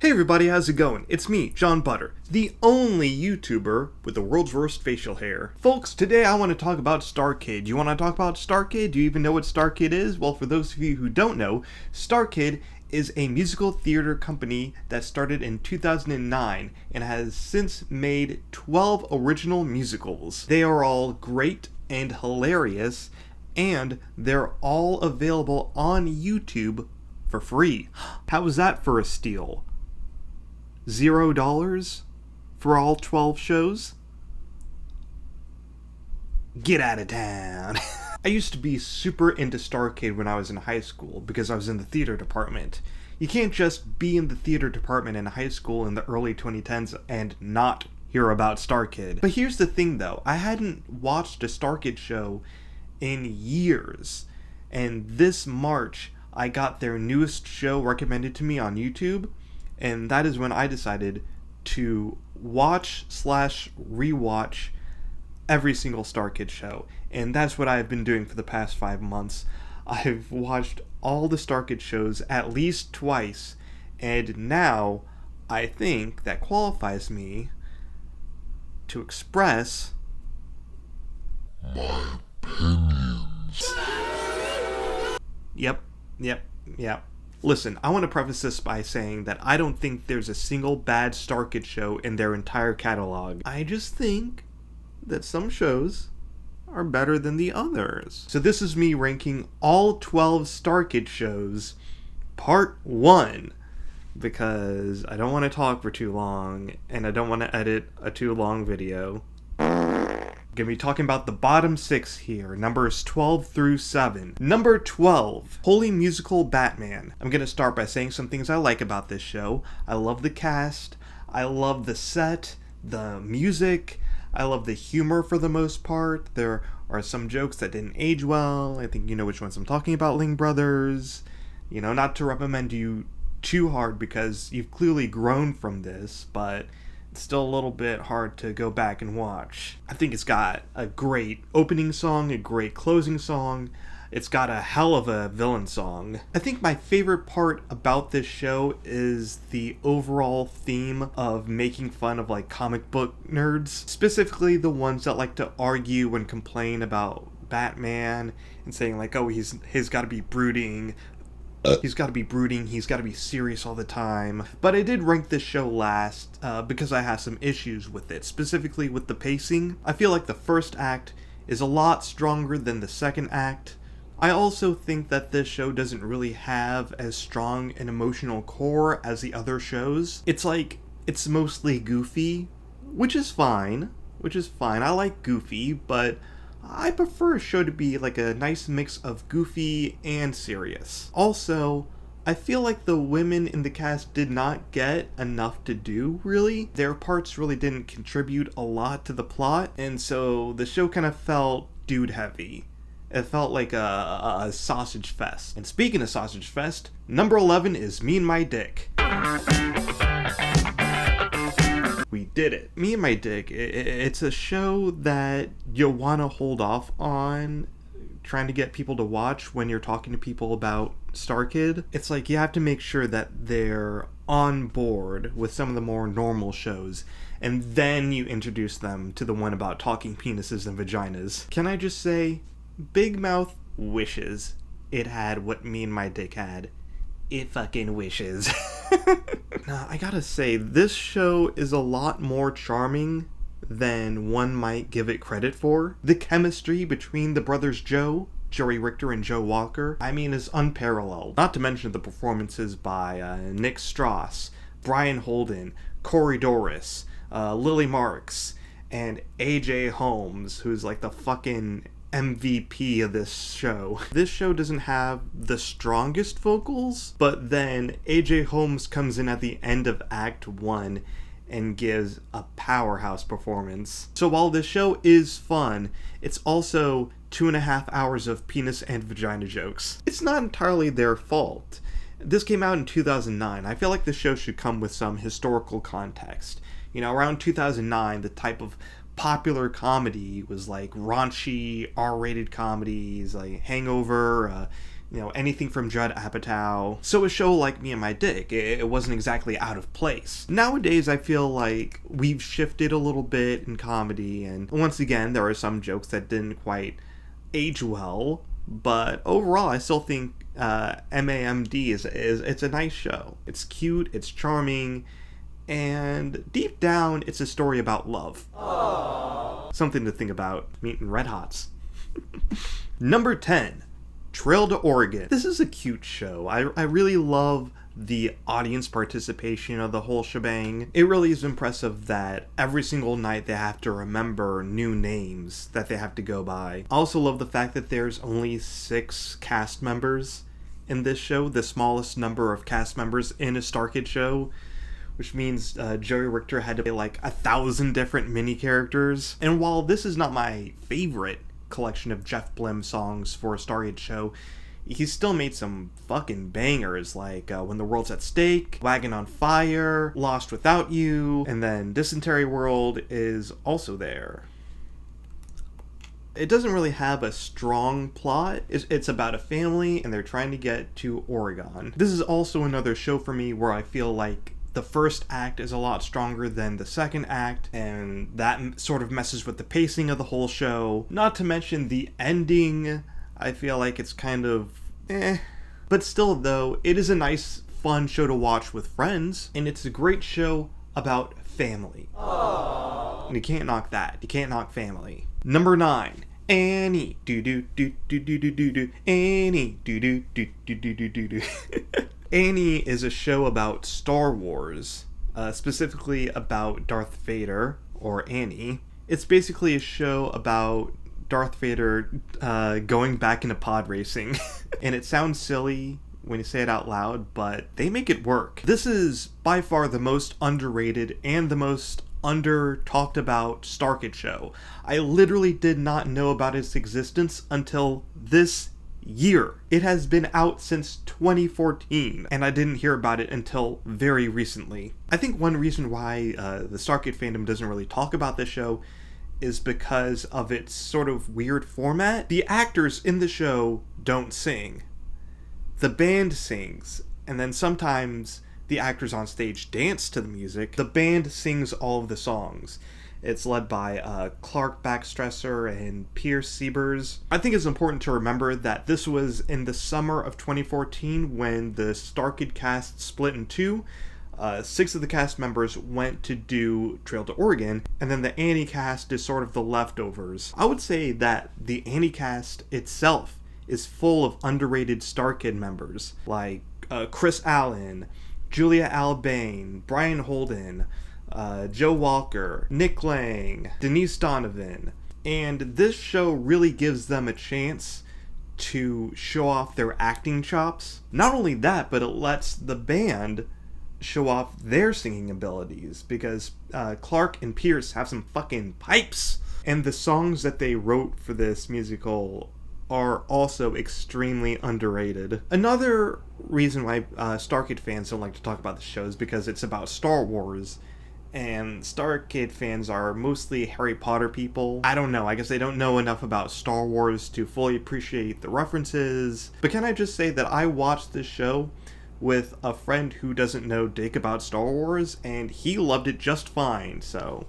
Hey everybody, how's it going? It's me, John Butter, the only YouTuber with the world's worst facial hair. Folks, today I want to talk about Starkid. You want to talk about Starkid? Do you even know what Starkid is? Well, for those of you who don't know, Starkid is a musical theater company that started in 2009 and has since made 12 original musicals. They are all great and hilarious, and they're all available on YouTube for free. How was that for a steal? $0 for all 12 shows? Get out of town. I used to be super into Starkid when I was in high school because I was in the theater department. You can't just be in the theater department in high school in the early 2010s and not hear about Starkid. But here's the thing though, I hadn't watched a Starkid show in years, and this March I got their newest show recommended to me on YouTube, and that is when I decided to watch/rewatch every single Starkid show. And that's what I've been doing for the past 5 months. I've watched all the Starkid shows at least twice, and now I think that qualifies me to express my opinions. Yep. Listen, I want to preface this by saying that I don't think there's a single bad Starkid show in their entire catalog. I just think that some shows are better than the others. So this is me ranking all 12 Starkid shows, part 1, because I don't want to talk for too long, and I don't want to edit a too long video. Gonna be talking about the bottom 6 here, numbers 12 through 7. Number 12, Holy Musical Batman. I'm gonna start by saying some things I like about this show. I love the cast, I love the set, the music, I love the humor for the most part. There are some jokes that didn't age well. I think you know which ones I'm talking about, Ling Brothers. You know, not to reprimand you too hard because you've clearly grown from this, but it's still a little bit hard to go back and watch. I think it's got a great opening song, a great closing song. It's got a hell of a villain song. I think my favorite part about this show is the overall theme of making fun of like comic book nerds, specifically the ones that like to argue and complain about Batman and saying like, oh, he's got to be brooding. He's got to be brooding, he's got to be serious all the time. But I did rank this show last because I had some issues with it, specifically with the pacing. I feel like the first act is a lot stronger than the second act. I also think that this show doesn't really have as strong an emotional core as the other shows. It's mostly goofy, which is fine. I like goofy, but I prefer a show to be like a nice mix of goofy and serious. Also, I feel like the women in the cast did not get enough to do, really. Their parts really didn't contribute a lot to the plot, and so the show kind of felt dude heavy. It felt like a sausage fest. And speaking of sausage fest, number 11 is Me and My Dick. We did it. Me and My Dick, it's a show that you'll want to hold off on trying to get people to watch when you're talking to people about Starkid. It's like you have to make sure that they're on board with some of the more normal shows, and then you introduce them to the one about talking penises and vaginas. Can I just say, Big Mouth wishes it had what Me and My Dick had. It fucking wishes. Now, I gotta say, this show is a lot more charming than one might give it credit for. The chemistry between the brothers Joey Richter and Joe Walker, is unparalleled. Not to mention the performances by Nick Strauss, Brian Holden, Corey Doris, Lily Marks, and AJ Holmes, who's like the fucking MVP of this show. This show doesn't have the strongest vocals, but then AJ Holmes comes in at the end of Act 1 and gives a powerhouse performance. So while this show is fun, it's also 2.5 hours of penis and vagina jokes. It's not entirely their fault. This came out in 2009. I feel like the show should come with some historical context. You know, around 2009, the type of popular comedy was like raunchy, R-rated comedies like Hangover, anything from Judd Apatow. So a show like Me and My Dick, it wasn't exactly out of place. Nowadays, I feel like we've shifted a little bit in comedy, and once again, there are some jokes that didn't quite age well, but overall, I still think MAMD it's a nice show. It's cute, it's charming, and deep down, it's a story about love. Aww. Something to think about. Meeting Red Hots. Number 10. Trail to Oregon. This is a cute show. I really love the audience participation of the whole shebang. It really is impressive that every single night they have to remember new names that they have to go by. I also love the fact that there's only 6 cast members in this show, the smallest number of cast members in a Starkid show, which means Jerry Richter had to play like 1,000 different mini characters. And while this is not my favorite collection of Jeff Blim songs for a Starkid show, he still made some fucking bangers like When the World's at Stake, Wagon on Fire, Lost Without You, and then Dysentery World is also there. It doesn't really have a strong plot. It's about a family and they're trying to get to Oregon. This is also another show for me where I feel like the first act is a lot stronger than the second act, and that sort of messes with the pacing of the whole show. Not to mention the ending, I feel like it's kind of But still, though, it is a nice, fun show to watch with friends, and it's a great show about family. Aww. And you can't knock that. You can't knock family. Number 9. Annie. Do-do-do-do-do-do-do-do. Annie. Do-do-do-do-do-do-do-do. Annie is a show about Star Wars, specifically about Darth Vader, or Annie. It's basically a show about Darth Vader going back into pod racing. And it sounds silly when you say it out loud, but they make it work. This is by far the most underrated and the most under-talked about Starkid show. I literally did not know about its existence until this year. It has been out since 2014, and I didn't hear about it until very recently. I think one reason why the Starkid fandom doesn't really talk about this show is because of its sort of weird format. The actors in the show don't sing. The band sings, and then sometimes the actors on stage dance to the music. The band sings all of the songs. It's led by Clark Backstresser and Pierce Siebers. I think it's important to remember that this was in the summer of 2014 when the Starkid cast split in two. 6 of the cast members went to do Trail to Oregon, and then the Annie cast is sort of the leftovers. I would say that the Annie cast itself is full of underrated Starkid members, like Chris Allen, Julia Albane, Brian Holden, Joe Walker, Nick Lang, Denise Donovan, and this show really gives them a chance to show off their acting chops. Not only that, but it lets the band show off their singing abilities, because Clark and Pierce have some fucking pipes, and the songs that they wrote for this musical are also extremely underrated. Another reason why Starkid fans don't like to talk about the show is because it's about Star Wars, and Starkid fans are mostly Harry Potter people. I don't know, I guess they don't know enough about Star Wars to fully appreciate the references. But can I just say that I watched this show with a friend who doesn't know dick about Star Wars, and he loved it just fine, so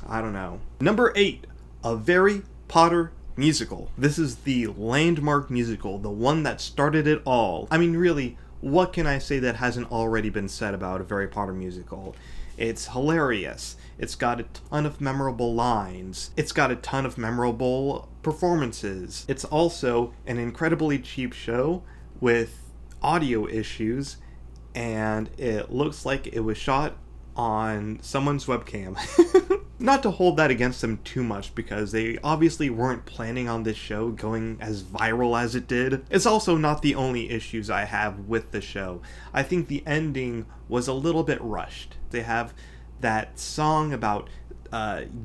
I don't know. Number 8, a very Potter musical. This is the landmark musical, the one that started it all. I mean, really, what can I say that hasn't already been said about a very Potter musical? It's hilarious. It's got a ton of memorable lines. It's got a ton of memorable performances. It's also an incredibly cheap show with audio issues, and it looks like it was shot on someone's webcam. Not to hold that against them too much, because they obviously weren't planning on this show going as viral as it did. It's also not the only issues I have with the show. I think the ending was a little bit rushed. They have that song about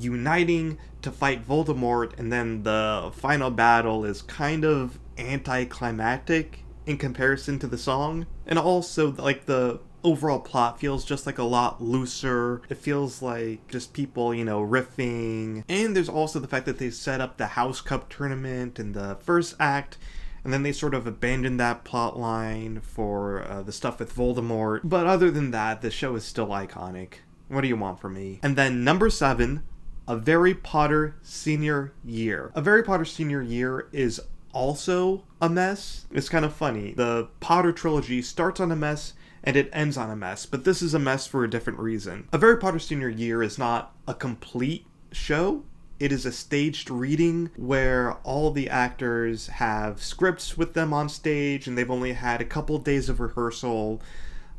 uniting to fight Voldemort, and then the final battle is kind of anticlimactic in comparison to the song. And also, like, the overall plot feels just like a lot looser. It feels like just people, riffing. And there's also the fact that they set up the House Cup tournament in the first act, And then they sort of abandoned that plot line for the stuff with Voldemort. But other than that, the show is still iconic. What do you want from me? And then number 7, A Harry Potter Senior Year. A Harry Potter Senior Year is also a mess. It's kind of funny. The Potter trilogy starts on a mess and it ends on a mess, but this is a mess for a different reason. A Harry Potter Senior Year is not a complete show. It is a staged reading where all the actors have scripts with them on stage and they've only had a couple days of rehearsal.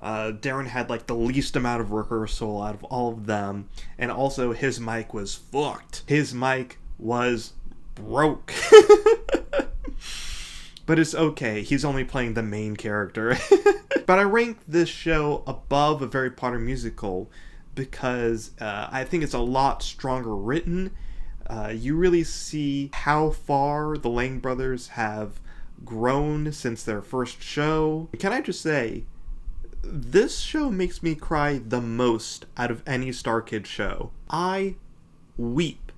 Darren had like the least amount of rehearsal out of all of them, and also his mic was fucked. His mic was broke. But it's okay, he's only playing the main character. But I rank this show above A Harry Potter musical because I think it's a lot stronger written. You really see how far the Lang brothers have grown since their first show. Can I just say, this show makes me cry the most out of any Starkid show. I weep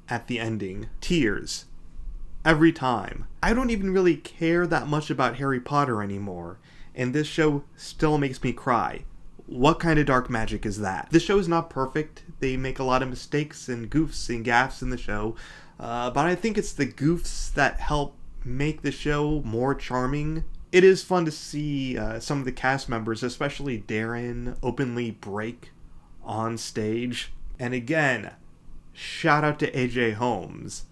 at the ending. Tears. Every time. I don't even really care that much about Harry Potter anymore, and this show still makes me cry. What kind of dark magic is that? The show is not perfect. They make a lot of mistakes and goofs and gaffes in the show, but I think it's the goofs that help make the show more charming. It is fun to see some of the cast members, especially Darren, openly break on stage. And again, shout out to AJ Holmes.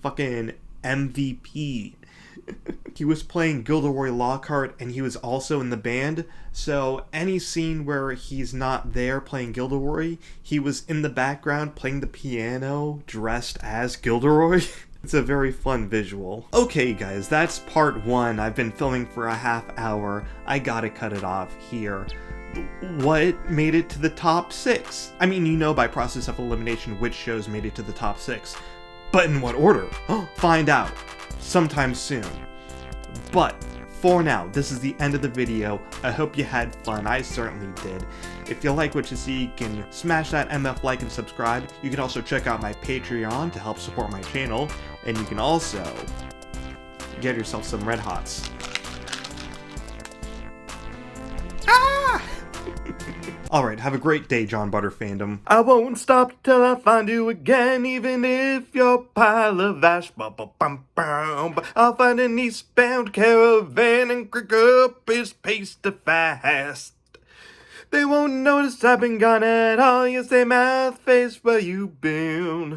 Fucking MVP. He was playing Gilderoy Lockhart and he was also in the band, so any scene where he's not there playing Gilderoy, he was in the background playing the piano dressed as Gilderoy. It's a very fun visual. Okay guys, that's part 1. I've been filming for a half hour. I gotta cut it off here. What made it to the top 6? I mean, you know by process of elimination which shows made it to the top 6. But in what order? Find out sometime soon. But for now, this is the end of the video. I hope you had fun. I certainly did. If you like what you see, you can smash that MF like and subscribe. You can also check out my Patreon to help support my channel. And you can also get yourself some Red Hots. Alright, have a great day, John Butter fandom. I won't stop till I find you again, even if you're a pile of ash. I'll find an eastbound caravan and crack up his pace too fast. They won't notice I've been gone at all. You say, mouth face, where you been?